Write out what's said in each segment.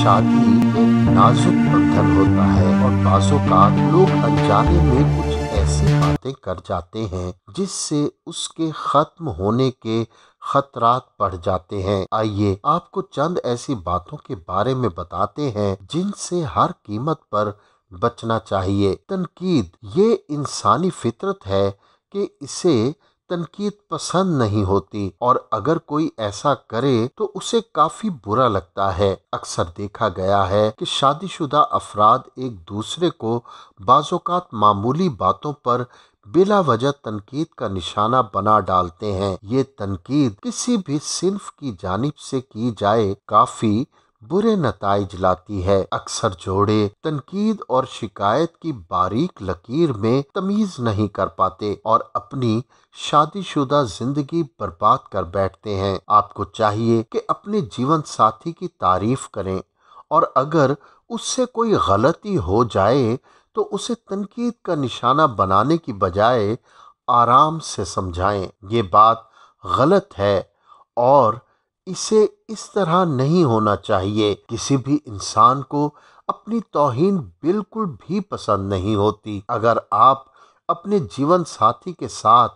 शादी एक नाजुक बंधन होता है और बाज़ोकात लोग अनजाने में कुछ ऐसी बातें कर जाते हैं जिससे उसके खत्म होने के खतरात बढ़ जाते हैं। आइए आपको चंद ऐसी बातों के बारे में बताते हैं जिनसे हर कीमत पर बचना चाहिए। तनकीद ये इंसानी फितरत है कि इसे तनकीद पसंद नहीं होती और अगर कोई ऐसा करे तो उसे काफी बुरा लगता है। अक्सर देखा गया है कि शादीशुदा अफराद एक दूसरे को बाज़ोकात मामूली बातों पर बिला वजह तनकीद का निशाना बना डालते हैं। ये तनकीद किसी भी सिन्फ की जानिब से की जाए काफी बुरे नताइज लाती है। अक्सर जोड़े तनकीद और शिकायत की बारीक लकीर में तमीज नहीं कर पाते और अपनी शादीशुदा जिंदगी बर्बाद कर बैठते हैं। आपको चाहिए कि अपने जीवन साथी की तारीफ करें और अगर उससे कोई गलती हो जाए तो उसे तनकीद का निशाना बनाने की बजाय आराम से समझाएं। ये बात गलत है और इसे इस तरह नहीं होना चाहिए। किसी भी इंसान को अपनी तौहीन बिल्कुल भी पसंद नहीं होती। अगर आप अपने जीवन साथी के साथ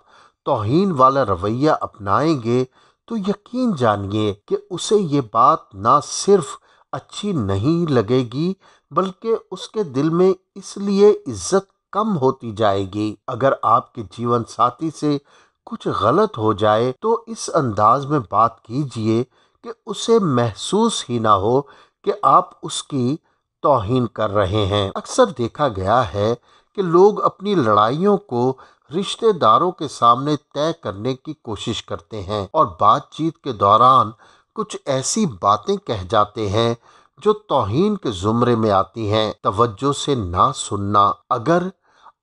तौहीन वाला रवैया अपनाएंगे तो यकीन जानिए कि उसे ये बात ना सिर्फ अच्छी नहीं लगेगी बल्कि उसके दिल में इसलिए इज्जत कम होती जाएगी। अगर आपके जीवन साथी से कुछ गलत हो जाए तो इस अंदाज में बात कीजिए कि उसे महसूस ही ना हो कि आप उसकी तौहीन कर रहे हैं। अक्सर देखा गया है कि लोग अपनी लड़ाइयों को रिश्तेदारों के सामने तय करने की कोशिश करते हैं और बातचीत के दौरान कुछ ऐसी बातें कह जाते हैं जो तौहीन के जुमरे में आती हैं। तवज्जो से ना सुनना, अगर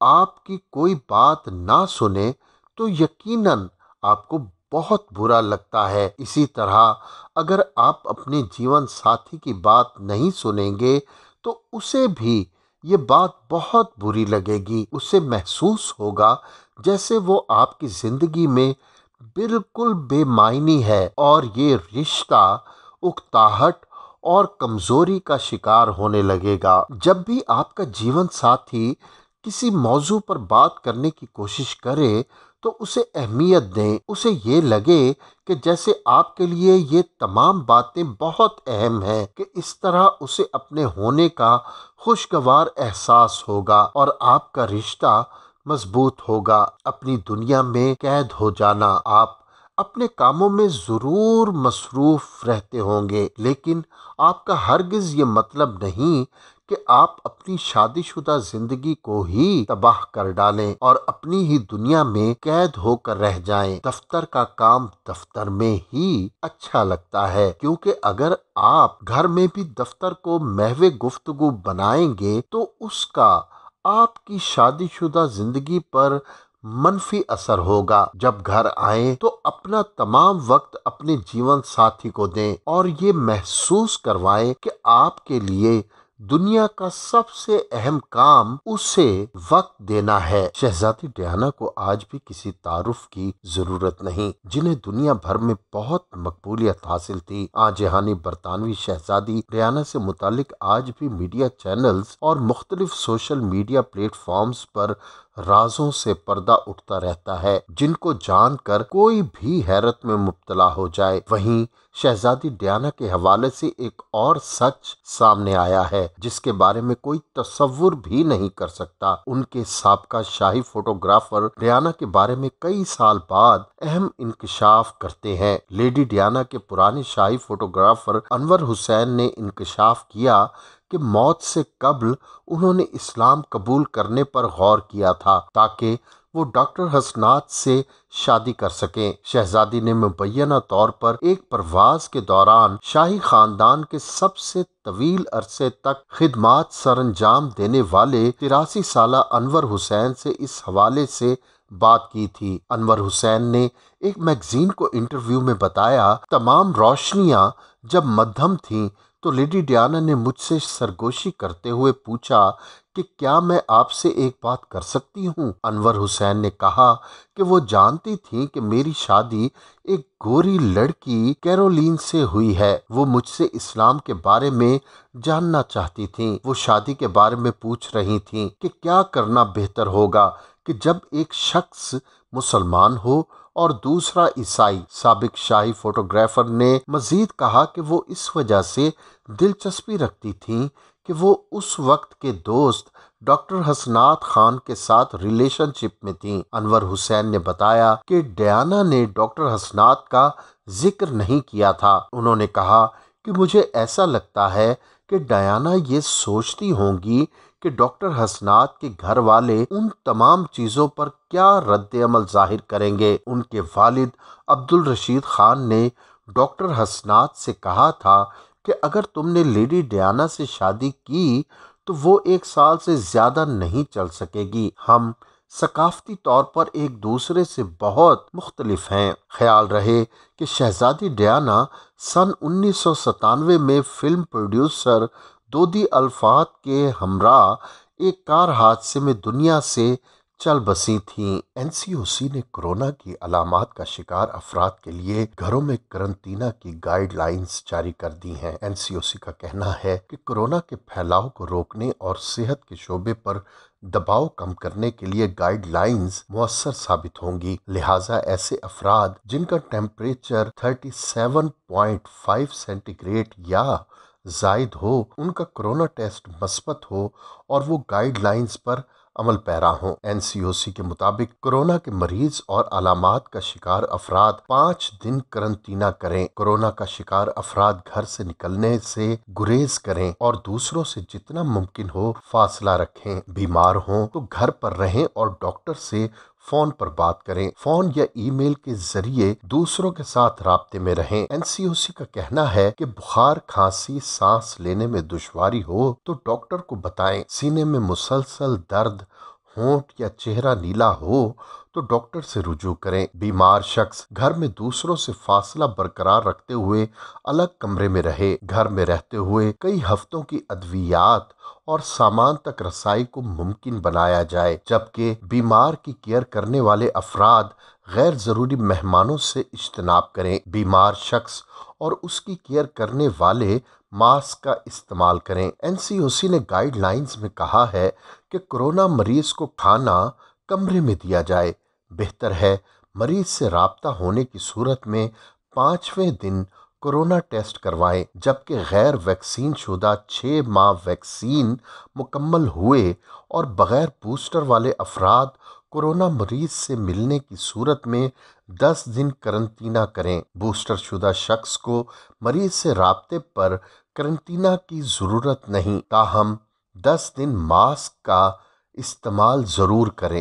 आपकी कोई बात ना सुने तो यकीनन आपको बहुत बुरा लगता है। इसी तरह अगर आप अपने जीवन साथी की बात नहीं सुनेंगे तो उसे भी ये बात बहुत बुरी लगेगी। उसे महसूस होगा जैसे वो आपकी जिंदगी में बिल्कुल बेमायनी है और ये रिश्ता उकताहट और कमजोरी का शिकार होने लगेगा। जब भी आपका जीवन साथी किसी मौजू पर बात करने की कोशिश करे तो उसे अहमियत दें। उसे ये लगे कि जैसे आपके लिए ये तमाम बातें बहुत अहम हैं कि इस तरह उसे अपने होने का खुशगवार एहसास होगा और आपका रिश्ता मजबूत होगा। अपनी दुनिया में कैद हो जाना, आप अपने कामों में ज़रूर मसरूफ़ रहते होंगे लेकिन आपका हरगिज़ ये मतलब नहीं कि आप अपनी शादीशुदा ज़िंदगी को ही तबाह कर डालें और अपनी ही दुनिया में कैद होकर रह जाएं। दफ्तर का काम दफ्तर में ही अच्छा लगता है क्योंकि अगर आप घर में भी दफ्तर को महवे गुफ्तगू बनाएंगे तो उसका आपकी शादीशुदा जिंदगी पर मनफी असर होगा। जब घर आए तो अपना तमाम वक्त अपने जीवन साथी को दें और ये महसूस करवाएं कि आपके लिए दुनिया का सबसे अहम काम उसे वक्त देना है। शहजादी डायना को आज भी किसी तारुफ की जरूरत नहीं, जिन्हें दुनिया भर में बहुत मकबूलियत हासिल थी। आजहानी बरतानवी शहजादी डायना से मुतालिक आज भी मीडिया चैनल्स और मुख्तलिफ सोशल मीडिया प्लेटफॉर्म्स पर राजों से पर्दा उठता रहता है जिनको जानकर कोई भी हैरत में मुब्तला हो जाए। वहीं शहजादी डायना के हवाले से एक और सच सामने आया है जिसके बारे में कोई तसव्वुर भी नहीं कर सकता। उनके साबका शाही फोटोग्राफर डायना के बारे में कई साल बाद अहम इंकशाफ करते हैं। लेडी डायना के पुराने शाही फोटोग्राफर अनवर हुसैन ने इंकशाफ किया कि मौत से कब्ल उन्होंने इस्लाम कबूल करने पर गौर किया था ताकि वो डॉक्टर हसनात से शादी कर सकें। शहजादी ने मुबैना तौर पर एक परवाज के दौरान शाही खानदान के सबसे तवील अरसे तक खिदमात सरंजाम देने वाले 83 साला अनवर हुसैन से इस हवाले से बात की थी। अनवर हुसैन ने एक मैगजीन को इंटरव्यू में बताया, तमाम रोशनियां जब मध्यम थीं तो लेडी डियाना ने मुझसे सरगोशी करते हुए पूछा कि क्या मैं आपसे एक बात कर सकती हूँ। अनवर हुसैन ने कहा कि वो जानती थी कि मेरी शादी एक गोरी लड़की कैरोलीन से हुई है। वो मुझसे इस्लाम के बारे में जानना चाहती थी। वो शादी के बारे में पूछ रही थी कि क्या करना बेहतर होगा कि जब एक शख्स मुसलमान हो और दूसरा ईसाई। साबिक शाही फोटोग्राफर ने मजीद कहा कि वो इस वजह से दिलचस्पी रखती थी कि वो उस वक्त के दोस्त डॉक्टर हसनात खान के साथ रिलेशनशिप में थी। अनवर हुसैन ने बताया कि डियाना ने डॉक्टर हसनात का जिक्र नहीं किया था। उन्होंने कहा कि मुझे ऐसा लगता है कि डियाना ये सोचती होंगी कि डॉक्टर हसनात के घर वाले उन तमाम चीज़ों पर क्या रद्द अमल जाहिर करेंगे। उनके वालिद अब्दुल रशीद खान ने डॉक्टर हसनात से कहा था कि अगर तुमने लेडी डियाना से शादी की तो वो 1 साल से ज़्यादा नहीं चल सकेगी। हम सकाफती तौर पर एक दूसरे से बहुत मुख्तलिफ हैं। ख्याल रहे कि शहजादी डियाना सन 1997 में फिल्म प्रोड्यूसर दोदी अल्फात के हमरा एक कार हादसे में दुनिया से चल बसी थीं। एनसीओसी ने कोरोना की अलामात का शिकार अफराद के लिए घरों में करंतना की गाइडलाइंस जारी कर दी हैं। एनसीओसी का कहना है कि कोरोना के फैलाव को रोकने और सेहत के शोबे पर दबाव कम करने के लिए गाइडलाइंस मुअस्सर साबित होंगी। लिहाजा ऐसे अफराद जिनका टेम्परेचर 37.5 सेंटीग्रेड या जायद हो, उनका कोरोना टेस्ट मस्बत हो और वो गाइडलाइंस पर अमल पैरा हों। एनसीओसी के मुताबिक कोरोना के मरीज और अलामात का शिकार अफराद 5 दिन करंतना करें। कोरोना का शिकार अफराद घर से निकलने से गुरेज करें और दूसरों से जितना मुमकिन हो फासला रखें। बीमार हों तो घर पर रहें और डॉक्टर से फोन पर बात करें। फोन या ईमेल के जरिए दूसरों के साथ राब्ते में रहें। एनसीओसी का कहना है कि बुखार, खांसी, सांस लेने में दुश्वारी हो तो डॉक्टर को बताएं। सीने में मुसलसल दर्द, होंठ या चेहरा नीला हो तो डॉक्टर से रुजू करें। बीमार शख्स घर में दूसरों से फासला बरकरार रखते हुए अलग कमरे में रहे। घर में रहते हुए कई हफ्तों की अद्वियात और सामान तक रसाई को मुमकिन बनाया जाए, जबकि बीमार की केयर करने वाले अफराद गैर जरूरी मेहमानों से इज्तनाब करें। बीमार शख्स और उसकी केयर करने वाले मास्क का इस्तेमाल करें। एनसीओसी ने गाइडलाइंस में कहा है कि कोरोना मरीज को खाना कमरे में दिया जाए। बेहतर है मरीज से राब्ता होने की सूरत में 5वें दिन कोरोना टेस्ट करवाएं, जबकि गैर वैक्सीन शुदा 6 माह वैक्सीन मुकम्मल हुए और बगैर बूस्टर वाले अफराद कोरोना मरीज से मिलने की सूरत में 10 दिन करंतना करें। बूस्टर शुदा शख्स को मरीज से राब्ते पर करंतना की ज़रूरत नहीं, ताहम 10 दिन मास्क का इस्तेमाल ज़रूर करें।